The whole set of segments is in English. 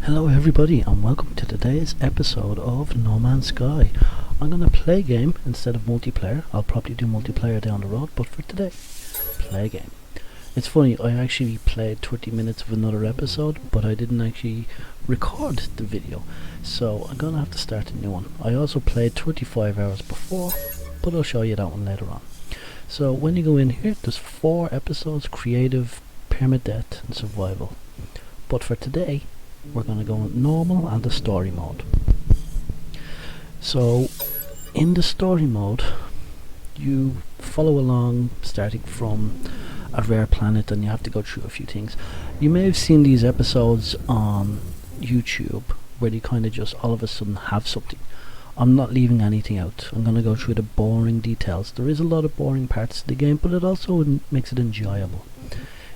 Hello everybody and welcome to today's episode of No Man's Sky. I'm going to play game instead of multiplayer. I'll probably do multiplayer down the road, but for today, play game. It's funny, I actually played 20 minutes of another episode, but I didn't actually record the video, so I'm going to have to start a new one. I also played 25 hours before, but I'll show you that one later on. So when you go in here, there's 4 episodes: creative, permadeath and survival. But for today, we're going to go in normal and the story mode. So in the story mode, you follow along starting from a rare planet and you have to go through a few things. You may have seen these episodes on YouTube where you kind of just all of a sudden have something. I'm not leaving anything out. I'm going to go through the boring details. There is a lot of boring parts of the game, but it also makes it enjoyable.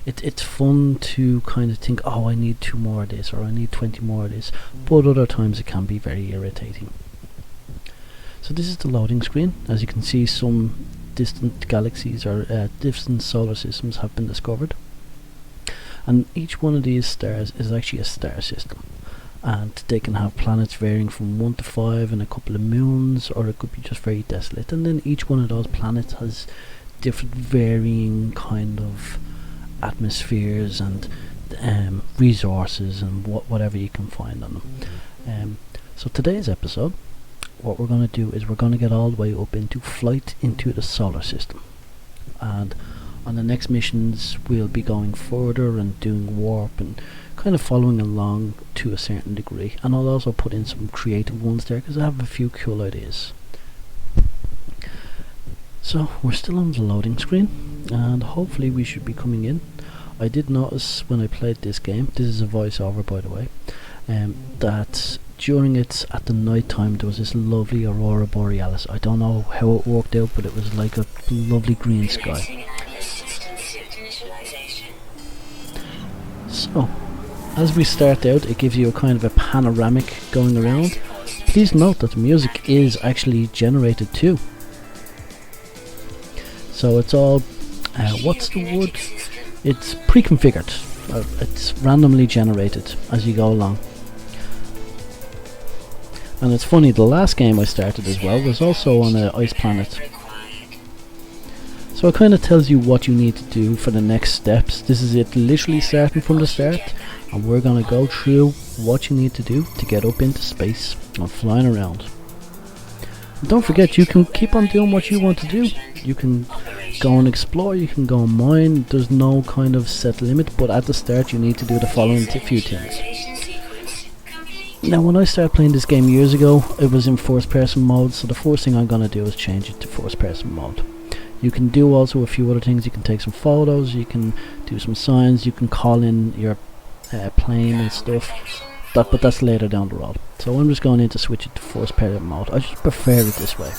It's fun to kind of think, oh, I need 2 more of this, or I need 20 more of this, but other times it can be very irritating. So this is the loading screen. As you can see, some distant galaxies or distant solar systems have been discovered, and each one of these stars is actually a star system, and they can have planets varying from 1 to 5 and a couple of moons, or it could be just very desolate. And then each one of those planets has different varying kind of atmospheres and resources and whatever you can find on them. So today's episode, what we're going to do is we're going to get all the way up into flight into the solar system, and on the next missions we'll be going further and doing warp and kind of following along to a certain degree. And I'll also put in some creative ones there because I have a few cool ideas. So we're still on the loading screen and hopefully we should be coming in. I did notice when I played this game, this is a voiceover by the way, that during it at the night time there was this lovely aurora borealis. I don't know how it worked out, but it was like a lovely green sky. So as we start out, it gives you a kind of a panoramic going around. Please note that the music is actually generated too. So it's all, what's the word? It's pre-configured. It's randomly generated as you go along. And it's funny, the last game I started as well was also on an ice planet. So it kind of tells you what you need to do for the next steps. This is it literally starting from the start, and we're going to go through what you need to do to get up into space and flying around. And don't forget, you can keep on doing what you want to do. You can go and explore, you can go and mine. There's no kind of set limit, but at the start you need to do the following few things. Now when I started playing this game years ago, it was in first person mode, so the first thing I'm going to do is change it to first person mode. You can do also a few other things. You can take some photos, you can do some signs, you can call in your plane and stuff, but that's later down the road. So I'm just going in to switch it to first person mode. I just prefer it this way.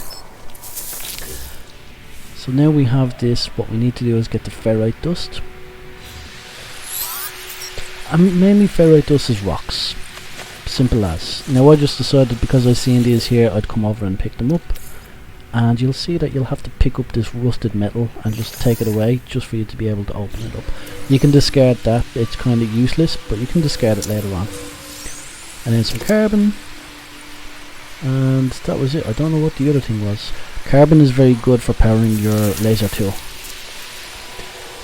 So now we have this, what we need to do is get the ferrite dust. And mainly ferrite dust is rocks. Simple as. Now I just decided, because I seen these here, I'd come over and pick them up. And you'll see that you'll have to pick up this rusted metal and just take it away, just for you to be able to open it up. You can discard that, it's kind of useless, but you can discard it later on. And then some carbon. And that was it. I don't know what the other thing was. Carbon is very good for powering your laser tool.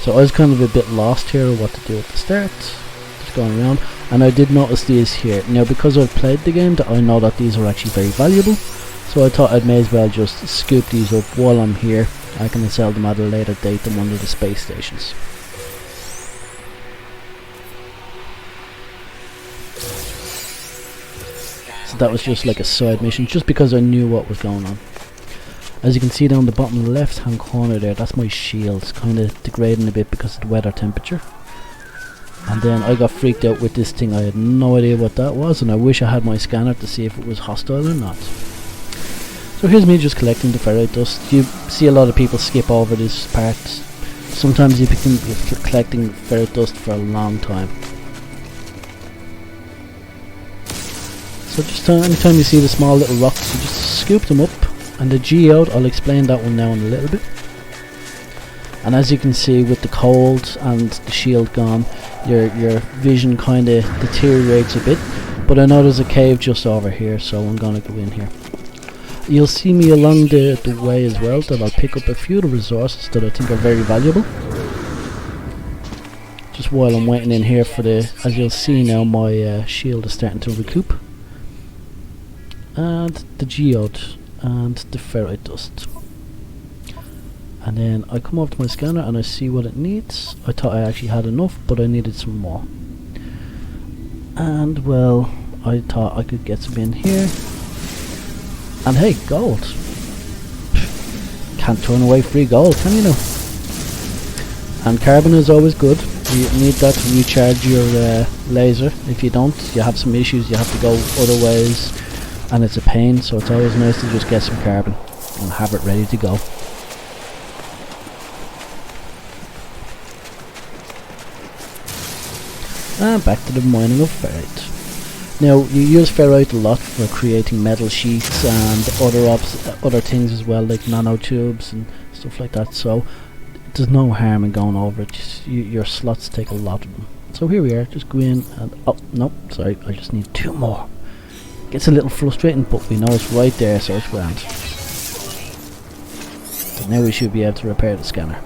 So I was kind of a bit lost here what to do at the start. Just going around. And I did notice these here. Now because I've played the game, I know that these are actually very valuable. So I thought I may as well just scoop these up while I'm here. I can sell them at a later date than one of the space stations. So that was just like a side mission, just because I knew what was going on. As you can see down the bottom left hand corner there, that's my shield. It's kind of degrading a bit because of the weather temperature. And then I got freaked out with this thing. I had no idea what that was, and I wish I had my scanner to see if it was hostile or not. So here's me just collecting the ferrite dust. You see a lot of people skip over this part. Sometimes you can be collecting ferrite dust for a long time. So just anytime you see the small little rocks, you just scoop them up. And the geode, I'll explain that one now in a little bit. And as you can see, with the cold and the shield gone, your vision kind of deteriorates a bit. But I know there's a cave just over here, so I'm gonna go in here. You'll see me along the way as well that I'll pick up a few of the resources that I think are very valuable. Just while I'm waiting in here for as you'll see now, my shield is starting to recoup. And the geode and the ferrite dust. And then I come over to my scanner and I see what it needs. I thought I actually had enough, but I needed some more. And well, I thought I could get some in here. And hey, gold. Can't turn away free gold, can you know? And carbon is always good. You need that to recharge your laser. If you don't, you have some issues, you have to go other ways, and it's a pain, so it's always nice to just get some carbon and have it ready to go. And back to the mining of ferrite. Now, you use ferrite a lot for creating metal sheets and other things as well, like nanotubes and stuff like that, so there's no harm in going over it. Just, your slots take a lot of them. So here we are, just go in and... oh, no, sorry, I just need 2 more. Gets a little frustrating, but we know it's right there, so it's grand. So now we should be able to repair the scanner.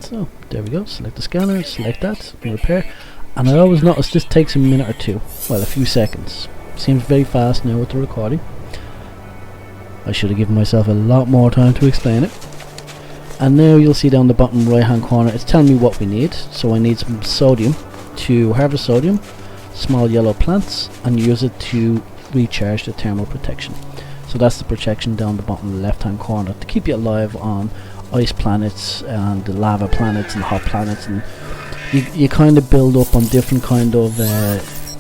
So, there we go, select the scanner, select that, and repair. And I always notice this takes a minute or 2, well, a few seconds. Seems very fast now with the recording. I should have given myself a lot more time to explain it. And now you'll see down the bottom right hand corner, it's telling me what we need. So I need some sodium to harvest sodium, small yellow plants, and use it to recharge the thermal protection. So that's the protection down the bottom left hand corner to keep you alive on ice planets and the lava planets and hot planets, and you kind of build up on different kind of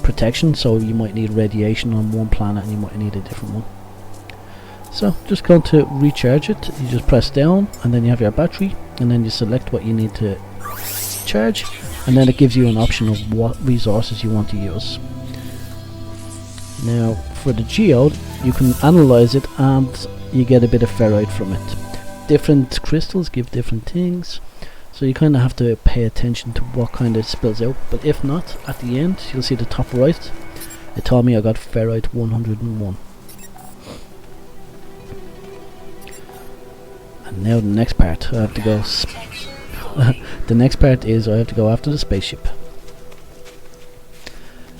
protection. So you might need radiation on one planet and you might need a different one. So just going to recharge it, you just press down and then you have your battery, and then you select what you need to charge, and then it gives you an option of what resources you want to use. Now for the geode, you can analyze it and you get a bit of ferrite from it. Different crystals give different things, so you kind of have to pay attention to what kind of spills out. But if not, at the end you'll see the top right, it told me I got ferrite 101. And now the next part, I have to go the next part is I have to go after the spaceship.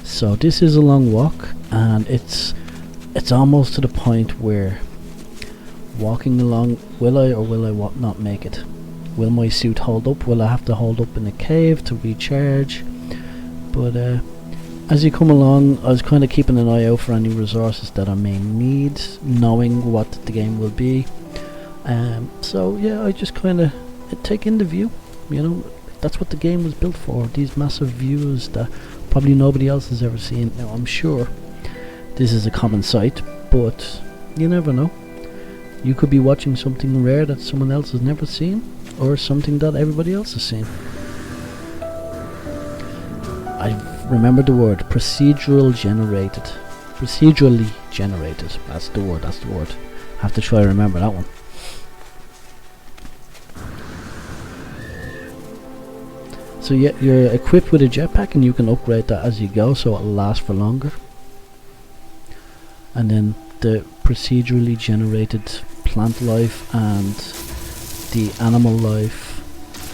So this is a long walk, and it's almost to the point where walking along, will I or will I not make it? Will my suit hold up? Will I have to hold up in a cave to recharge? But as you come along, I was kind of keeping an eye out for any resources that I may need, knowing what the game will be. So yeah, I just kind of take in the view. You know, that's what the game was built for. These massive views that probably nobody else has ever seen. Now I'm sure this is a common sight, but you never know. You could be watching something rare that someone else has never seen, or something that everybody else has seen. I remembered the word, procedurally generated. That's the word. I have to try to remember that one. So yeah, you're equipped with a jetpack and you can upgrade that as you go, so it'll last for longer. And then the procedurally generated plant life and the animal life,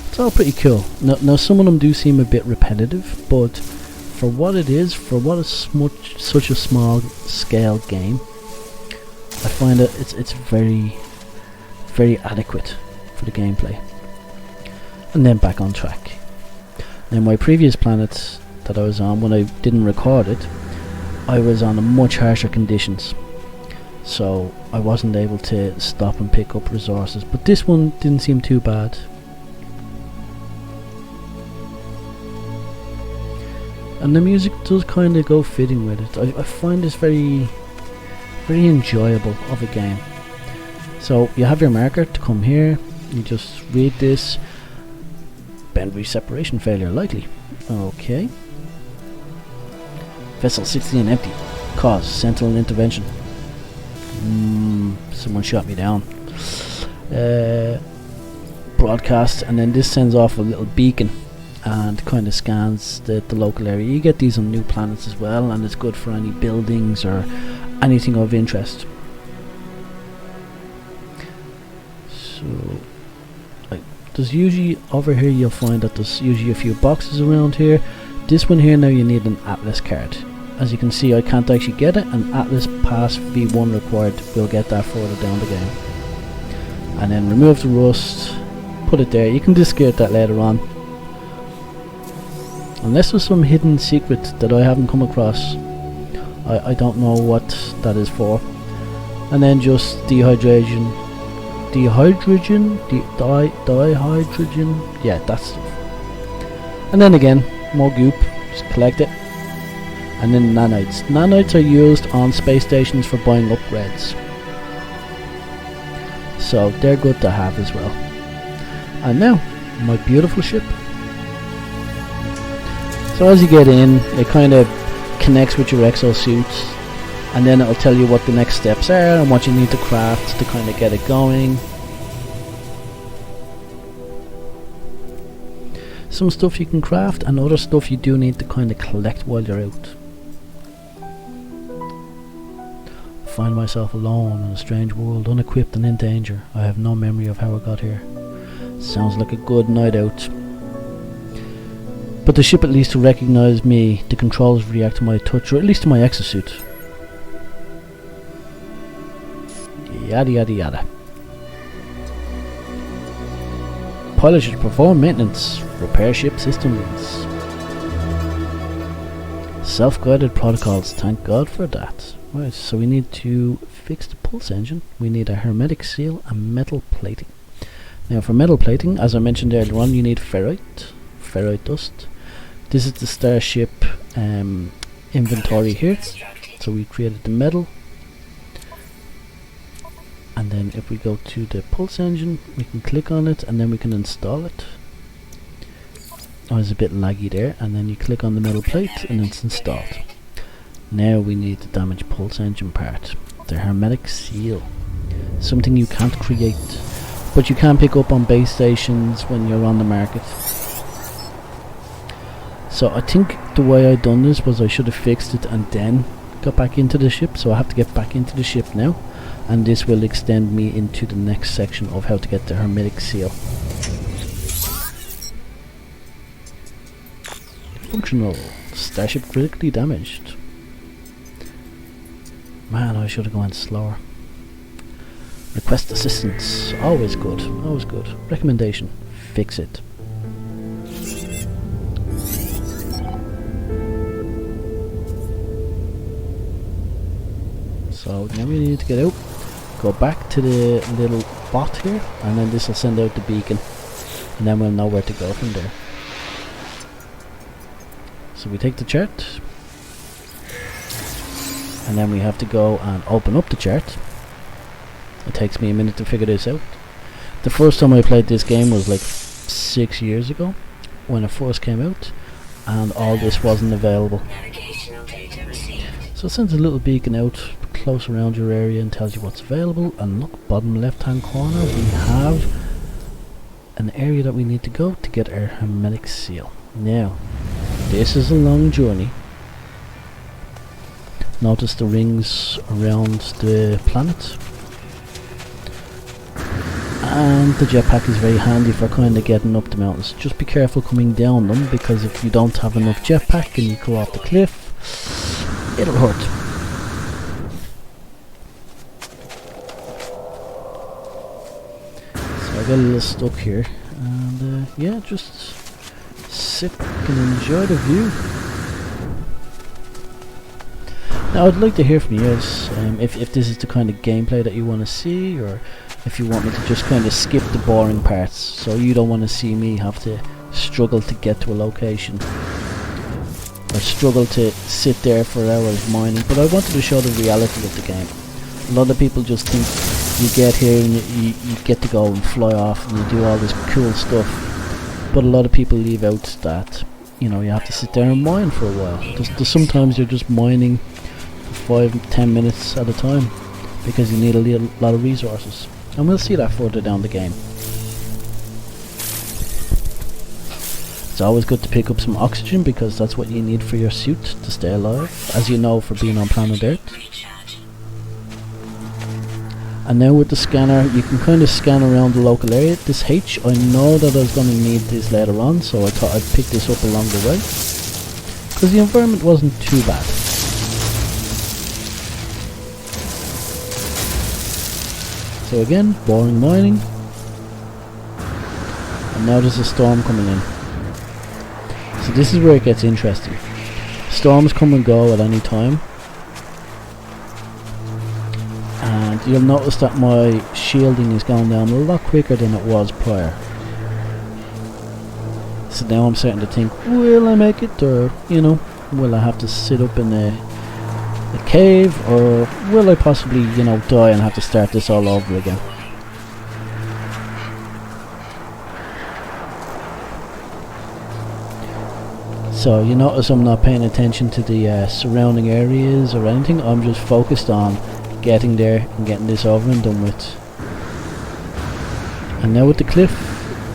it's all pretty cool. Now some of them do seem a bit repetitive, but for what it is, for what is such a small scale game, I find that it's very, very adequate for the gameplay. And then back on track. Now my previous planet that I was on, when I didn't record it, I was on much harsher conditions, so I wasn't able to stop and pick up resources, but this one didn't seem too bad. And the music does kind of go fitting with it. I find this very, very enjoyable of a game. So you have your marker to come here, you just read this. Boundary separation failure likely. Okay. Vessel 16 empty. Cause sentinel intervention. Someone shot me down. Broadcast, and then this sends off a little beacon and kind of scans the local area. You get these on new planets as well, and it's good for any buildings or anything of interest. So there's usually over here, you'll find that there's usually a few boxes around here. This one here, now you need an Atlas card. As you can see, I can't actually get it. An Atlas Pass V1 required. We'll get that further down the game. And then remove the rust, put it there. You can discard that later on, unless there's some hidden secret that I haven't come across. I don't know what that is for. And then just dehydrogen, yeah, that stuff. And then again, more goop, just collect it. And then nanites. Nanites are used on space stations for buying upgrades, so they're good to have as well. And now, my beautiful ship. So as you get in, it kind of connects with your exosuit, and then it'll tell you what the next steps are and what you need to craft to kind of get it going. Some stuff you can craft, and other stuff you do need to kind of collect while you're out. Find myself alone in a strange world, unequipped and in danger. I have no memory of how I got here. Sounds like a good night out. But the ship at least will recognise me. The controls react to my touch, or at least to my exosuit. Yada yada yada. Pilot should perform maintenance. Repair ship systems. Self-guided protocols, thank God for that. Right, so we need to fix the pulse engine. We need a hermetic seal and metal plating. Now for metal plating, as I mentioned earlier on, you need ferrite dust. This is the starship inventory here. So we created the metal. And then if we go to the pulse engine, we can click on it and then we can install it. Oh, it's a bit laggy there. And then you click on the metal plate and it's installed. Now we need the damaged pulse engine part, the hermetic seal. Something you can't create, but you can pick up on base stations when you're on the market. So I think the way I done this was I should have fixed it and then got back into the ship. So I have to get back into the ship now, and this will extend me into the next section of how to get the hermetic seal. Functional. Starship critically damaged. Man, I should have gone slower. Request assistance. Always good. Always good. Recommendation. Fix it. So now we need to get out. Go back to the little bot here, and then this will send out the beacon, and then we'll know where to go from there. So we take the chart, and then we have to go and open up the chart. It takes me a minute to figure this out. The first time I played this game was like 6 years ago, when it first came out, and all this wasn't available. So it sends a little beacon out close around your area and tells you what's available. And look, bottom left hand corner, we have an area that we need to go to get our hermetic seal. Now, this is a long journey. Notice the rings around the planet. And the jetpack is very handy for kind of getting up the mountains. Just be careful coming down them, because if you don't have enough jetpack and you go off the cliff, it'll hurt. So I got a little stuck here, and yeah, just sit back and enjoy the view. Now I'd like to hear from you guys, if this is the kind of gameplay that you want to see, or if you want me to just kind of skip the boring parts, so you don't want to see me have to struggle to get to a location, or struggle to sit there for hours mining. But I wanted to show the reality of the game. A lot of people just think you get here and you get to go and fly off and you do all this cool stuff, but a lot of people leave out that, you know, you have to sit there and mine for a while. There's sometimes you're just mining for 5-10 minutes at a time, because you need a lot of resources, and we'll see that further down the game. It's always good to pick up some oxygen because that's what you need for your suit to stay alive, as you know, for being on planet Earth. And now with the scanner, you can kind of scan around the local area. This H, I know that I was going to need this later on, so I thought I'd pick this up along the way, because the environment wasn't too bad. So again, boring mining. And now there's a storm coming in. So this is where it gets interesting. Storms come and go at any time. And you'll notice that my shielding is going down a lot quicker than it was prior. So now I'm starting to think, will I make it, or, you know, will I have to sit up in a cave, or will I possibly, you know, die and have to start this all over again? So you notice I'm not paying attention to the surrounding areas or anything. I'm just focused on getting there and getting this over and done with. And now with the cliff,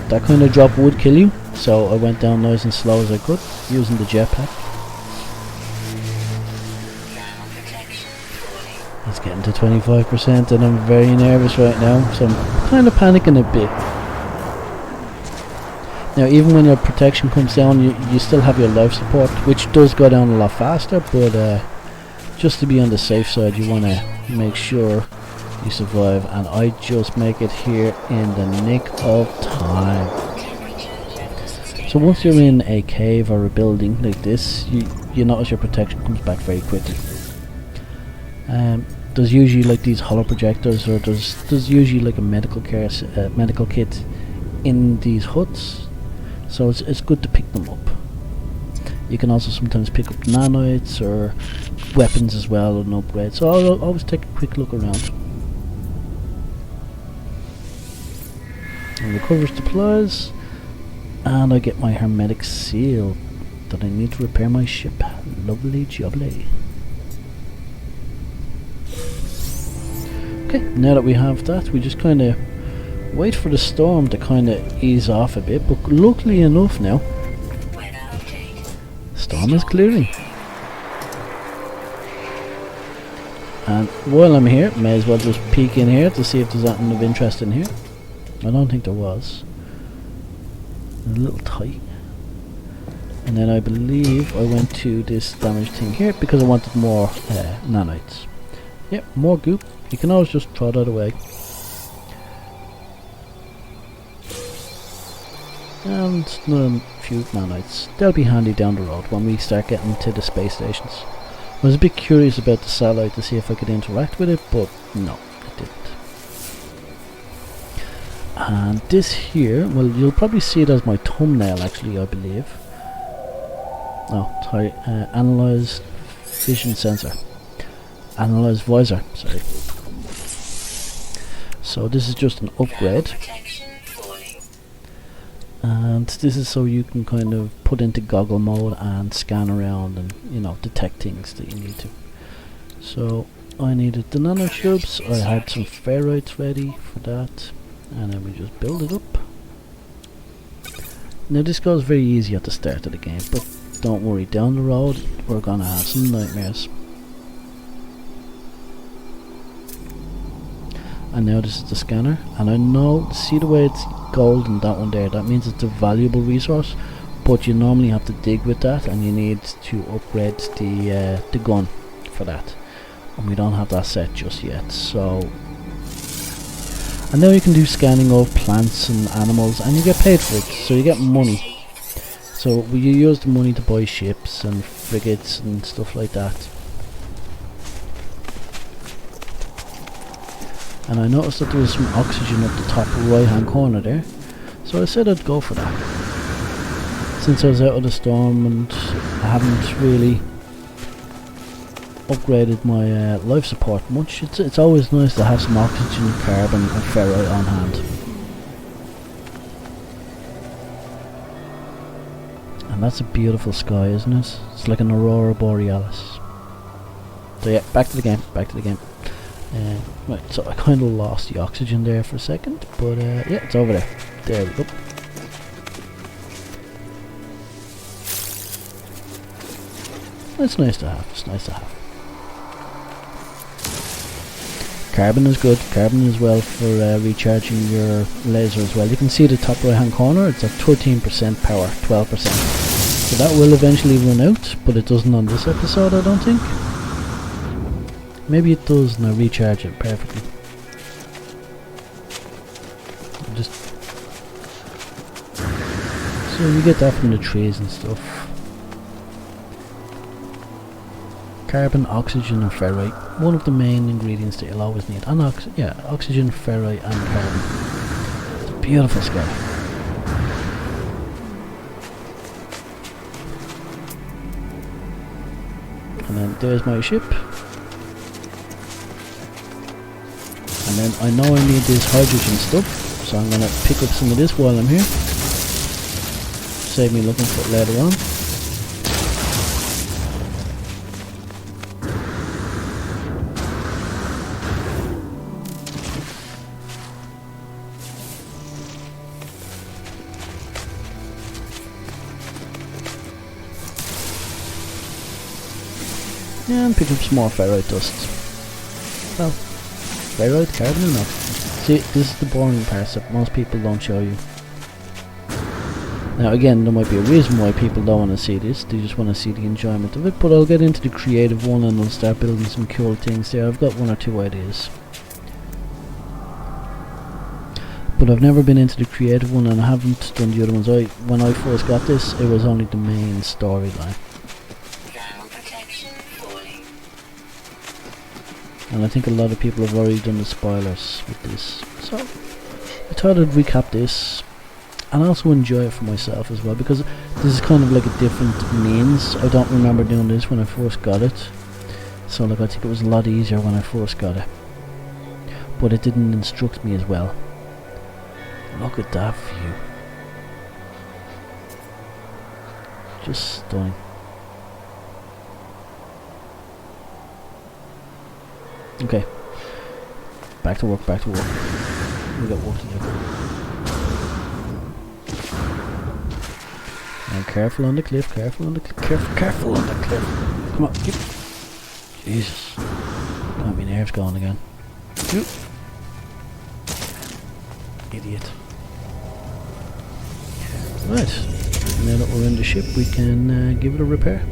that kind of drop would kill you, so I went down nice and slow as I could, using the jetpack. It's getting to 25% and I'm very nervous right now, so I'm kind of panicking a bit. Now even when your protection comes down, you still have your life support, which does go down a lot faster, but just to be on the safe side, you want to make sure you survive, and I just make it here in the nick of time. So once you're in a cave or a building like this, you notice your protection comes back very quickly. There's usually like these hollow projectors, or there's usually like a medical kit in these huts, so it's good to pick them up. You can also sometimes pick up nanites or weapons as well and upgrades, so I'll always take a quick look around. And recover supplies, and I get my hermetic seal that I need to repair my ship. Lovely jubbly. Okay, now that we have that, we just kind of wait for the storm to kind of ease off a bit, but luckily enough now, the storm is clearing. And while I'm here, may as well just peek in here to see if there's anything of interest in here. I don't think there was. A little tight. And then I believe I went to this damaged thing here because I wanted more nanites. Yep, more goop. You can always just throw that away. And another few nanites. They'll be handy down the road when we start getting to the space stations. I was a bit curious about the satellite to see if I could interact with it, but no, it didn't. And this here, well, you'll probably see it as my thumbnail actually, I believe. Oh, sorry, analyze vision sensor. Analyze visor, sorry. So this is just an upgrade. And this is so you can kind of put into goggle mode and scan around and, you know, detect things that you need to. So I needed the nanotubes, I had some ferrites ready for that, and then we just build it up. Now this goes very easy at the start of the game, but don't worry, down the road we're gonna have some nightmares. And now this is the scanner, and I know, see the way it's golden, that one there, that means it's a valuable resource, but you normally have to dig with that, and you need to upgrade the gun for that, and we don't have that set just yet. So, and now you can do scanning of plants and animals, and you get paid for it, so you get money. So you use the money to buy ships and frigates and stuff like that. And I noticed that there was some oxygen up the top right hand corner there, so I said I'd go for that. Since I was out of the storm and I haven't really upgraded my life support much, it's always nice to have some oxygen, carbon and ferrite on hand. And that's a beautiful sky, isn't it? It's like an aurora borealis. So yeah, back to the game. Right, so I kind of lost the oxygen there for a second, but yeah, it's over there. There we go. It's nice to have. It's nice to have. Carbon is good. Carbon is well for recharging your laser as well. You can see the top right hand corner, it's at 13% power, 12%. So that will eventually run out, but it doesn't on this episode, I don't think. Maybe it does and I recharge it perfectly. Just so you get that from the trees and stuff. Carbon, oxygen and ferrite. One of the main ingredients that you'll always need. And oxygen, ferrite and carbon. It's a beautiful sky. And then there's my ship. And then I know I need this hydrogen stuff, so I'm gonna pick up some of this while I'm here. Save me looking for it later on. Yeah, and pick up some more ferrite dust. Well, ferrite, carbon and oxygen. See, this is the boring part that most people don't show you. Now again, there might be a reason why people don't want to see this, they just want to see the enjoyment of it, but I'll get into the creative one and I'll start building some cool things there. I've got one or two ideas. But I've never been into the creative one and I haven't done the other ones. When I first got this, it was only the main storyline. And I think a lot of people have already done the spoilers with this. So, I thought I'd recap this and also enjoy it for myself as well, because this is kind of like a different means. I don't remember doing this when I first got it. So like I think it was a lot easier when I first got it. But it didn't instruct me as well. Look at that view. Just stunning. Okay, back to work, back to work. We got work to do. Now careful on the cliff, careful on the cliff, careful on the cliff. Come on, keep. Jesus. Got my nerves going again. Shoot. Idiot. Right, now that we're in the ship, we can give it a repair.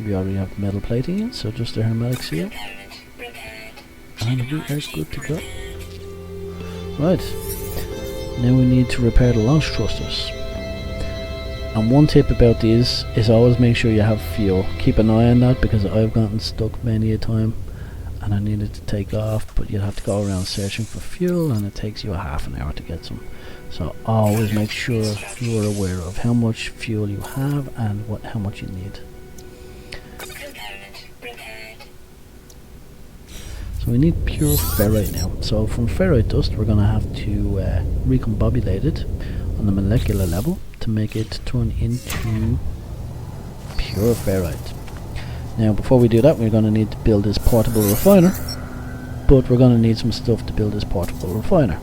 We already have metal plating in, so just a hermetic seal. And we are good to go. Right. Now we need to repair the launch thrusters. And one tip about these is always make sure you have fuel. Keep an eye on that, because I've gotten stuck many a time and I needed to take off, but you'd have to go around searching for fuel and it takes you a half an hour to get some. So always make sure you're aware of how much fuel you have and how much you need. So we need pure ferrite now. So from ferrite dust we're going to have to recombobulate it on the molecular level to make it turn into pure ferrite. Now before we do that, we're going to need to build this portable refiner, but we're going to need some stuff to build this portable refiner.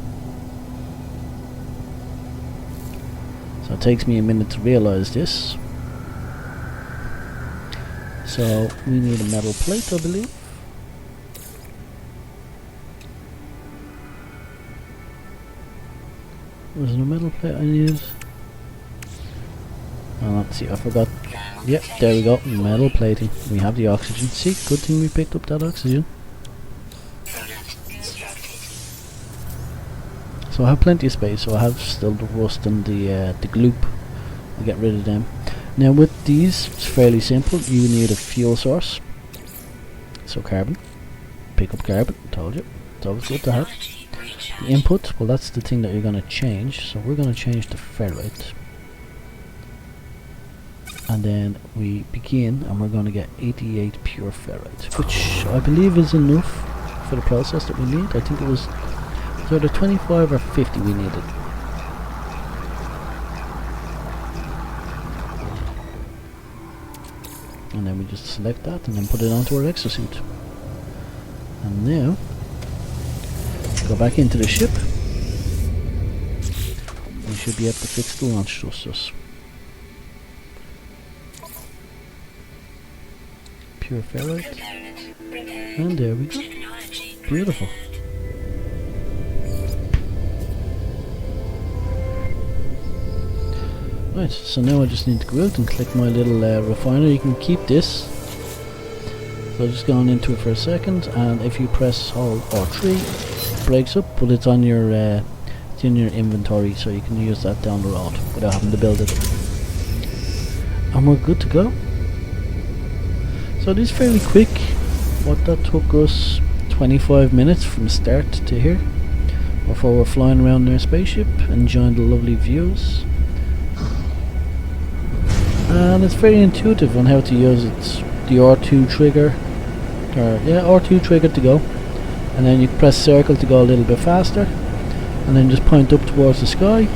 So it takes me a minute to realize this. So we need a metal plate, I believe. Was there a metal plate I needed? Oh, let's see, I forgot. Yep, there we go, metal plating. We have the oxygen. See, good thing we picked up that oxygen. So I have plenty of space, so I have still the rust and the gloop. I'll get rid of them. Now with these, it's fairly simple. You need a fuel source. So carbon. Pick up carbon, told you. It's always good to have. The input, well that's the thing that you're going to change, so we're going to change to ferrite. And then we begin and we're going to get 88 pure ferrite, which I believe is enough for the process that we need. I think it was either 25 or 50 we needed. And then we just select that and then put it onto our exosuit. And now go back into the ship. we should be able to fix the launch thrusters. Pure ferrite. And there we go. Beautiful. Right, so now I just need to go out and click my little refiner. You can keep this. So just going into it for a second, and if you press hold R3, it breaks up, but it's on your inventory, so you can use that down the road without having to build it. And we're good to go. So it is fairly quick. What that took us 25 minutes from start to here, before we're flying around in our spaceship, enjoying the lovely views. And it's very intuitive on how to use it. The R2 trigger, R2 trigger to go, and then you press circle to go a little bit faster, and then just point up towards the sky,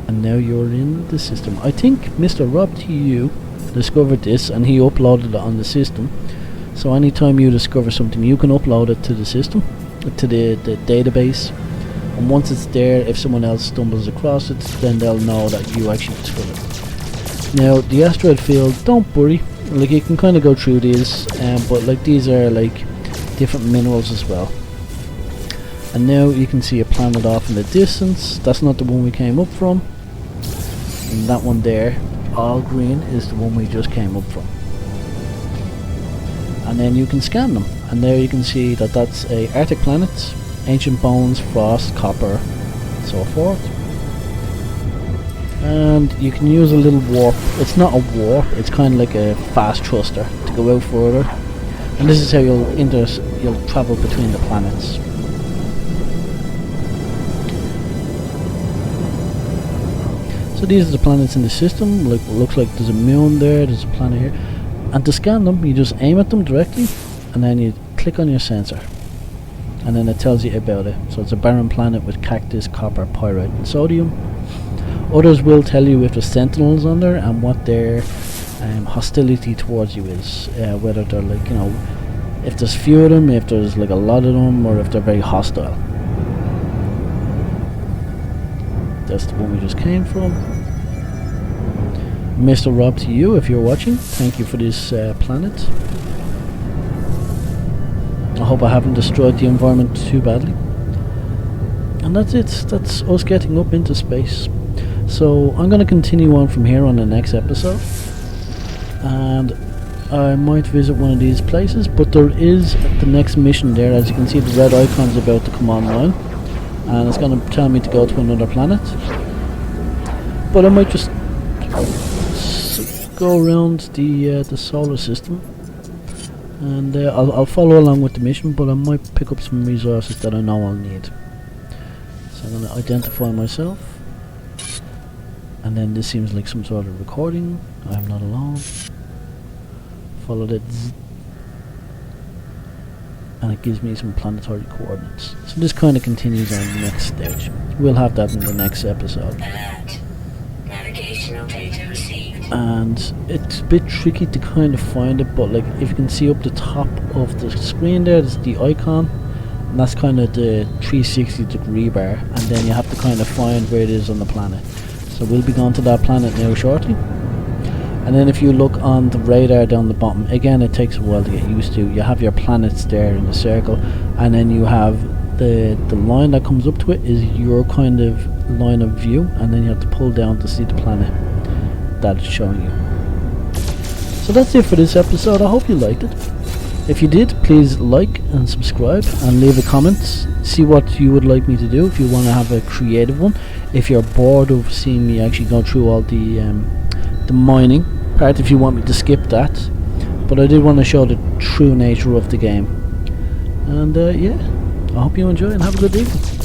and now you're in the system. I think Mr. Rob TU discovered this and he uploaded it on the system, so anytime you discover something you can upload it to the system, to the database, and once it's there, if someone else stumbles across it, then they'll know that you actually discovered it. Now the asteroid field, don't worry, like you can kind of go through these, but like these are like different minerals as well. And now you can see a planet off in the distance. That's not the one we came up from, and that one there, all green, is the one we just came up from. And then you can scan them, and there you can see that that's a Arctic planet, ancient bones, frost, copper, and so forth. And you can use a little warp. It's not a warp, it's kind of like a fast thruster to go out further. And this is how you'll travel between the planets. So these are the planets in the system. Like, looks like there's a moon there, there's a planet here. And to scan them, you just aim at them directly, and then you click on your sensor, and then it tells you about it. So it's a barren planet with cactus, copper, pyrite, and sodium. Others will tell you if there's sentinels on there and what their hostility towards you is, whether they're like, you know, if there's few of them, if there's like a lot of them, or if they're very hostile. That's the one we just came from. Mr. Rob to you, if you're watching, thank you for this planet. I hope I haven't destroyed the environment too badly. And that's it, that's us getting up into space. So I'm going to continue on from here on the next episode, and I might visit one of these places, but there is the next mission there. As you can see, the red icon's about to come online, and it's going to tell me to go to another planet. But I might just go around the solar system, and I'll follow along with the mission, but I might pick up some resources that I know I'll need. So I'm going to identify myself, and then this seems like some sort of recording. I'm not alone. Follow that zzz, and it gives me some planetary coordinates. So this kind of continues on the next stage. We'll have that in the next episode. Alert. Navigational data received. And it's a bit tricky to kind of find it, but like if you can see up the top of the screen there's the icon, and that's kind of the 360-degree bar, and then you have to kind of find where it is on the planet. So we'll be going to that planet now shortly. And then if you look on the radar down the bottom, again it takes a while to get used to. You have your planets there in a circle, and then you have the line that comes up to it is your kind of line of view, and then you have to pull down to see the planet that it's showing you. So that's it for this episode. I hope you liked it. If you did, please like and subscribe and leave a comment. See what you would like me to do if you want to have a creative one. If you're bored of seeing me actually go through all the mining part, if you want me to skip that. But I did want to show the true nature of the game. And yeah, I hope you enjoy and have a good evening.